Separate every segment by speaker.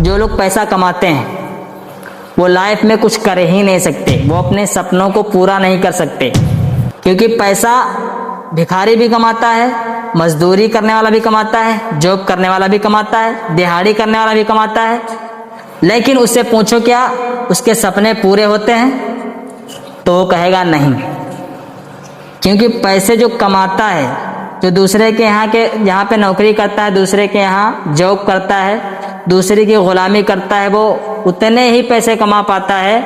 Speaker 1: जो लोग पैसा कमाते हैं वो लाइफ में कुछ कर ही नहीं सकते, वो अपने सपनों को पूरा नहीं कर सकते, क्योंकि पैसा भिखारी भी कमाता है, मजदूरी करने वाला भी कमाता है, जॉब करने वाला भी कमाता है, दिहाड़ी करने वाला भी कमाता है, लेकिन उससे पूछो क्या उसके सपने पूरे होते हैं? तो वो कहेगा नहीं। क्योंकि पैसे जो कमाता है, जो दूसरे के यहाँ पे नौकरी करता है, दूसरे के यहाँ जॉब करता है, दूसरे की गुलामी करता है, वो उतने ही पैसे कमा पाता है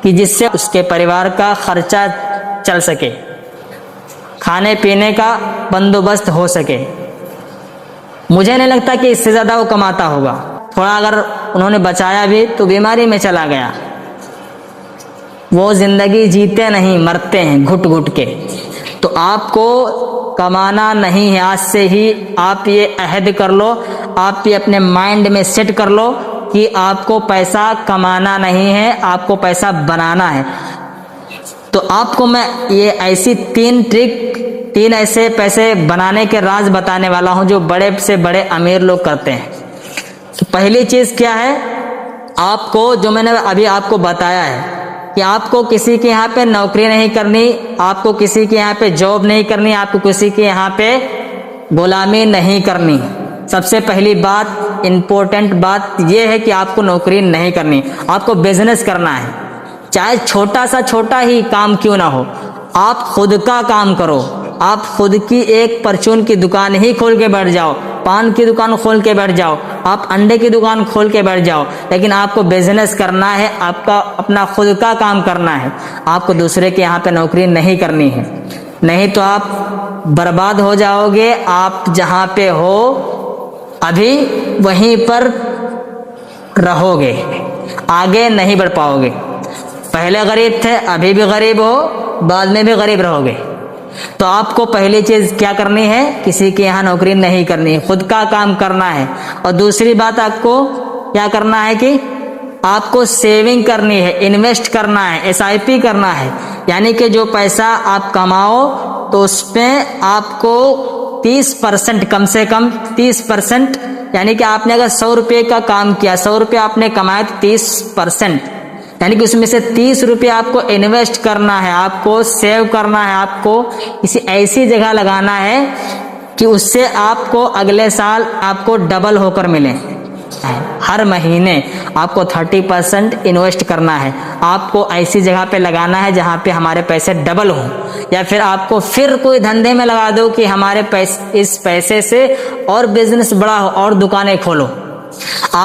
Speaker 1: कि जिससे उसके परिवार का खर्चा चल सके, खाने पीने का बंदोबस्त हो सके। मुझे नहीं लगता कि इससे ज़्यादा वो कमाता होगा। थोड़ा अगर उन्होंने बचाया भी तो बीमारी में चला गया। वो जिंदगी जीते नहीं, मरते हैं घुट घुट के। तो आपको कमाना नहीं है, आज से ही आप ये अहद कर लो, आप ये अपने माइंड में सेट कर लो कि आपको पैसा कमाना नहीं है, आपको पैसा बनाना है। तो आपको मैं ये ऐसी 3 ऐसे पैसे बनाने के राज बताने वाला हूं जो बड़े से बड़े अमीर लोग करते हैं। तो पहली चीज क्या है, आपको जो मैंने अभी आपको बताया है कि आपको किसी के यहाँ पे नौकरी नहीं करनी, आपको किसी के यहाँ पे जॉब नहीं करनी, आपको किसी के यहाँ पे गुलामी नहीं करनी। सबसे पहली बात, इंपॉर्टेंट बात यह है कि आपको नौकरी नहीं करनी, आपको बिजनेस करना है। चाहे छोटा सा छोटा ही काम क्यों ना हो, आप खुद का काम करो। आप खुद की एक परचून की दुकान ही खोल के बैठ जाओ, पान की दुकान खोल के बैठ जाओ, आप अंडे की दुकान खोल के बैठ जाओ, लेकिन आपको बिजनेस करना है, आपका अपना खुद का काम करना है। आपको दूसरे के यहाँ पे नौकरी नहीं करनी है, नहीं तो आप बर्बाद हो जाओगे। आप जहाँ पे हो अभी वहीं पर रहोगे, आगे नहीं बढ़ पाओगे। पहले गरीब थे, अभी भी गरीब हो, बाद में भी गरीब रहोगे। तो आपको पहली चीज क्या करनी है, किसी के यहाँ नौकरी नहीं करनी, खुद का काम करना है। और दूसरी बात आपको क्या करना है कि आपको सेविंग करनी है, इन्वेस्ट करना है, SIP करना है। यानी कि जो पैसा आप कमाओ तो उसमें आपको 30%, कम से कम 30%, यानी कि आपने अगर 100 रुपये का काम किया, 100 रुपये आपने कमाए तो 30%, यानी कि उसमें से 30 रुपये आपको इन्वेस्ट करना है, आपको सेव करना है, आपको किसी ऐसी जगह लगाना है कि उससे आपको अगले साल आपको डबल होकर मिले। हर महीने आपको 30% इन्वेस्ट करना है, आपको ऐसी जगह पे लगाना है जहां पे हमारे पैसे डबल हो, या फिर आपको फिर कोई धंधे में लगा दो कि हमारे पैसे, इस पैसे से और बिजनेस बड़ा हो और दुकानें खोलो।